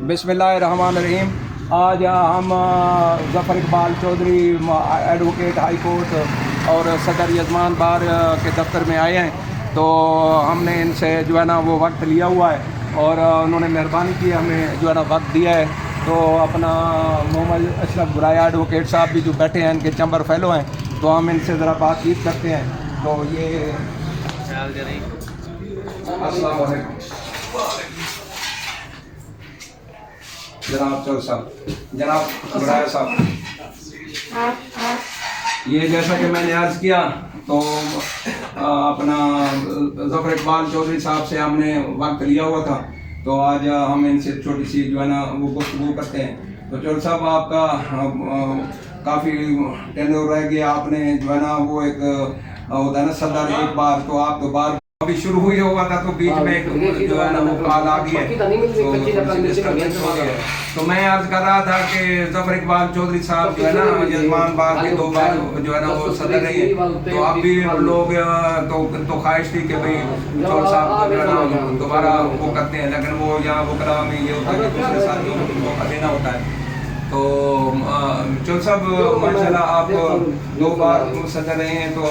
बिस्मिल्लाहिर्रहमानिर्रहीम। आज हम Zafar Iqbal Chaudhry advocate high court और सदर यजमान बार के दफ्तर में आए हैं। तो हमने इनसे जो है ना वो वक्त लिया हुआ है और उन्होंने मेहरबानी की, हमें जो है ना वक्त दिया है। तो अपना मोहम्मद अशरफ गुराया एडवोकेट साहब भी जो बैठे हैं, इनके चैम्बर फेलो हैं, तो हम इनसे ज़रा बातचीत करते हैं। तो ये अस्सलाम वालेकुम जनाब चौधरी साहब, जनाब गुराया साहब, ये जैसा कि मैंने अर्ज़ किया तो अपना ज़फ़र इकबाल चौधरी साहब से हमने वक्त लिया हुआ था, तो आज हम इनसे छोटी सी जो है ना वो गुफ्तगू करते हैं। तो चौधरी साहब, आपका काफ़ी टेन्योर रह गया, आपने जो है ना वो एक होता है ना सदर एक बार, तो आप तो बार अभी शुरू हुई हुआ था, तो बीच में एक जो है ना वो कॉल आ गई है। तो मैं अर्ज कर रहा था कि ज़फ़र इकबाल चौधरी साहब जो है ना यजमान बार के 2 बार जो है ना वो सदर रहे हैं, तो अब भी लोग तो ख्वाहिश थी कि भाई चौधरी साहब को जो है ना दोबारा वो करते हैं, लेकिन वो यहाँ वकला में ये होता है कि दूसरे साथियों को मौका देना होता है। तो चौधरी साहब माशाल्लाह आप 2 बार सदर रहे हैं, तो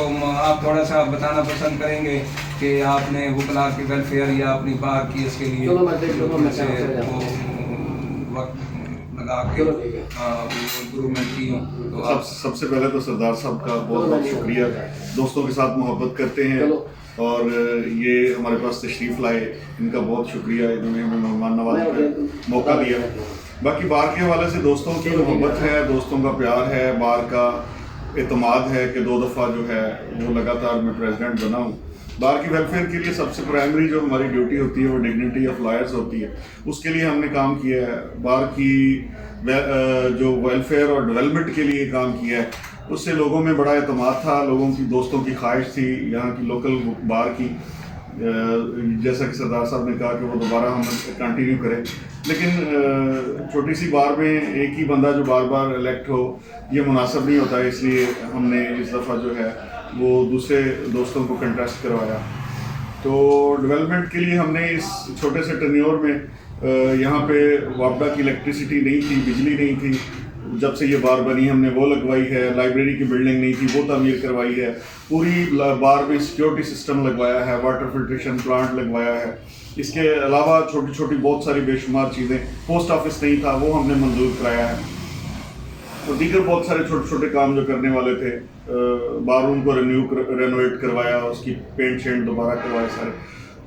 आप थोड़ा सा बताना पसंद करेंगे कि आपने वकला की वेलफेयर या अपनी बार की इसके लिए वक्त लगा के इम्प्रूवमेंट की। तो सबसे पहले तो सरदार साहब का बहुत बहुत शुक्रिया, दोस्तों के साथ मोहब्बत करते हैं और ये हमारे पास तशरीफ़ लाए, इनका बहुत शुक्रिया, इन्होंने हमें मेहमान नवाज़ी का मौका दिया। बाकी बार के हवाले से दोस्तों की मोहब्बत है, दोस्तों का प्यार है, बार का एतमाद है कि 2 दफ़ा जो है वो लगातार मैं प्रेसिडेंट बना हूँ। बार की वेलफेयर के लिए सबसे प्राइमरी जो हमारी ड्यूटी होती है वो डिग्निटी ऑफ लॉयर्स होती है, उसके लिए हमने काम किया है। बार की जो वेलफेयर और डेवलपमेंट के लिए काम किया है, उससे लोगों में बड़ा एतमाद था, लोगों की दोस्तों की ख्वाहिश थी यहाँ की लोकल बार की, जैसा कि सरदार साहब ने कहा कि वो दोबारा हम कंटिन्यू करें। लेकिन छोटी सी बार में एक ही बंदा जो बार बार इलेक्ट हो ये मुनासिब नहीं होता है, इसलिए हमने इस दफ़ा जो है वो दूसरे दोस्तों को कंटेस्ट करवाया। तो डेवलपमेंट के लिए हमने इस छोटे से टेन्योर में यहाँ पे वापडा की इलेक्ट्रिसिटी नहीं थी, बिजली नहीं थी, जब से ये बार बनी हमने वो लगवाई है। लाइब्रेरी की बिल्डिंग नहीं थी, वो तामीर करवाई है। पूरी बार में सिक्योरिटी सिस्टम लगवाया है, वाटर फिल्ट्रेशन प्लांट लगवाया है। इसके अलावा छोटी छोटी बहुत सारी बेशुमार चीज़ें, पोस्ट ऑफिस नहीं था वो हमने मंजूर कराया है। तो दीगर बहुत सारे छोटे छोटे काम जो करने वाले थे, बार रूम को रेनोवेट करवाया, उसकी पेंट शेंट दोबारा करवाए सारे।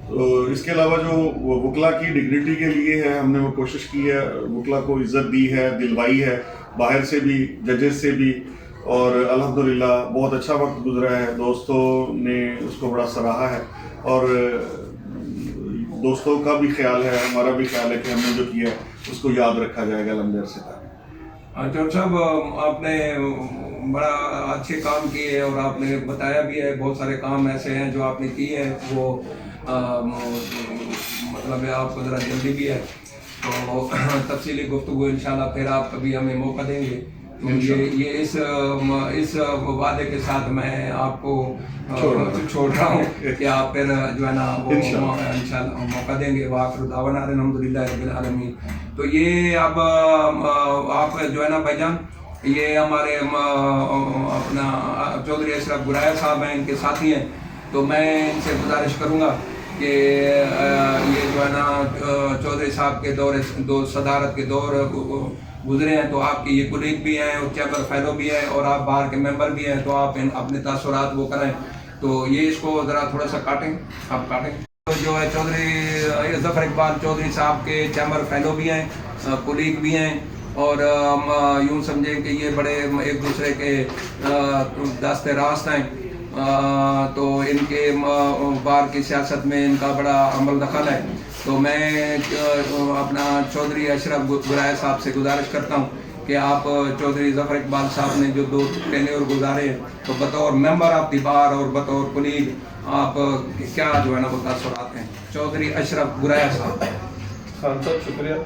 तो इसके अलावा जो वकला की डिग्निटी के लिए है, हमने वो कोशिश की है, वकला को इज़्ज़त दी है, दिलवाई है, बाहर से भी, जजेस से भी, और अल्हम्दुलिल्लाह बहुत अच्छा वक्त गुजरा है। दोस्तों ने उसको बड़ा सराहा है और दोस्तों का भी ख्याल है, हमारा भी ख्याल है कि हमने जो किया है उसको याद रखा जाएगा लंबे अरसे तक। चौधरी साहब, आपने बड़ा अच्छे काम किए और आपने बताया भी है, बहुत सारे काम ऐसे हैं जो आपने किए हैं, वो मतलब आपको ज़रा जल्दी भी है, तो तफसीली गुफ्तगू इंशाल्लाह फिर आप कभी हमें मौका देंगे। तो ये इस वादे के साथ मैं आपको छोड़ रहा हूँ कि आप फिर जो है ना वो इंशाल्लाह मौका देंगे। वाखिर दावाना अल्हम्दुलिल्लाहि रब्बिल आलमीन। तो ये अब आप जो है ना भाईजान, ये हमारे अपना चौधरी अशरफ गुराया साहब हैं, इनके साथी हैं। तो मैं इनसे गुजारिश करूँगा कि ये जो है ना चौधरी साहब के सदारत के दौर गुजरे हैं, तो आपके ये कुलीग भी हैं और चैम्बर फेलो भी हैं और आप बाहर के मेंबर भी हैं, तो आप अपने तासुरात वो करें। तो ये इसको ज़रा थोड़ा सा काटें, आप काटें। तो जो है चौधरी ज़फ़र इकबाल चौधरी साहब के चैम्बर फेलो भी हैं, कुलीग भी हैं, और यूँ समझें कि ये बड़े एक दूसरे के दास्ते रास्त हैं। तो इनके बार की सियासत में इनका बड़ा अमल दखल है। तो मैं अपना चौधरी अशरफ गुराया साहब से गुजारिश करता हूँ कि आप चौधरी ज़फ़र इकबाल साहब ने जो 2 टेन्योर गुजारे, तो बतौर मेंबर ऑफ दी बार और बतौर कुलीग आप क्या जो है ना वो तासुरात हैं। चौधरी अशरफ गुराया साहब। खान साहब शुक्रिया।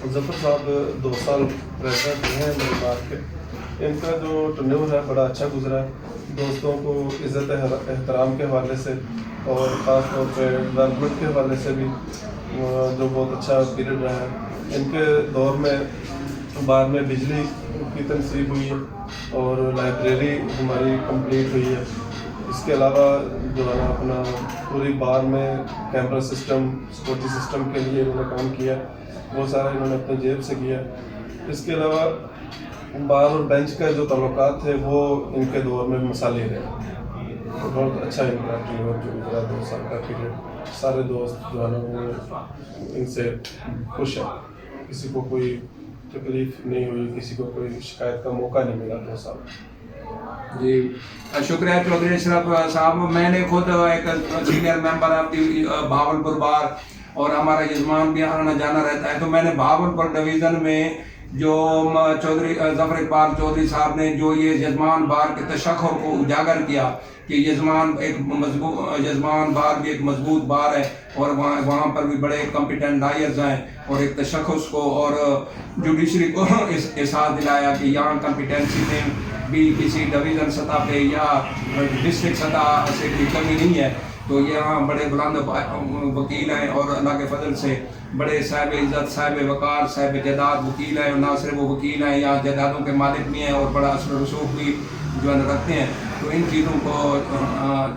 ज़फ़र साहब 2 साल प्रेसिडेंट रहे हैं मेरे बार के, इनका जो टेन्योर है बड़ा अच्छा गुजरा है, दोस्तों को इज़्ज़त एहतराम के हवाले से और ख़ास तौर पे डेवलपमेंट के हवाले से भी। जो बहुत अच्छा पीरियड रहा है। इनके दौर में बार में बिजली की तनसीब हुई है और लाइब्रेरी हमारी कंप्लीट हुई है। इसके अलावा जो है ना अपना पूरी बार में कैमरा सिस्टम, सिक्योरिटी सिस्टम के लिए इन्होंने काम किया, वो सारा इन्होंने अपने जेब से किया। इसके अलावा बार और बेंच का जो ताल्लुकात थे वो इनके दौर में मसाले रहे। तो बहुत अच्छा इनका टेन्योर जो गुजरा 2 साल का पीरियड। सारे दोस्त जो है ना वो इनसे खुश हैं, किसी को कोई तकलीफ नहीं हुई, किसी को कोई शिकायत का मौका नहीं मिला 2 साल। जी शुक्रिया चौधरी अशरफ साहब। मैंने खुद एक senior member of the Bahawalpur bar और हमारा यजमान भी आना जाना रहता है, तो मैंने भावलपुर डिवीज़न में जो चौधरी ज़फ़र इकबाल चौधरी साहब ने जो ये यजमान बार के तशक्कुर को उजागर किया कि यजमान बार भी एक मजबूत बार है और वहाँ पर भी बड़े कॉम्पिटेंट लॉयर्स हैं, और एक तशख्खुस को और जुडिशरी को एहसास दिलाया कि यहाँ कॉम्पिटेंसी में भी किसी डिवीज़न सतह पे या डिस्ट्रिक्ट सतह से कोई कमी नहीं है। तो यहाँ बड़े बुलंद वकील हैं और अल्लाह के फजल से बड़े साहिब इज़्ज़त, साहिब वक़ार, साहिब जदाद वकील हैं, और ना सिर्फ वो वकील हैं, यहाँ जदादों के मालिक भी हैं और बड़ा असर रसूख भी जो है ना रखते हैं। तो इन चीज़ों को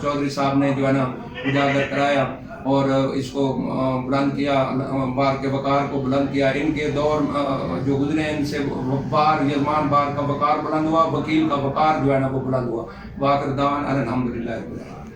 चौधरी साहब ने जो है ना उजागर कराया और इसको बुलंद किया, बार के वक़ार को बुलंद किया। इनके दौर जो गुजरे हैं इनसे बार यजमान बार का वक़ार बुलंद हुआ, वकील का वक़ार जो है ना वो बुलंद हुआ। वाक़िर दावान अल्हम्दुलिल्लाह।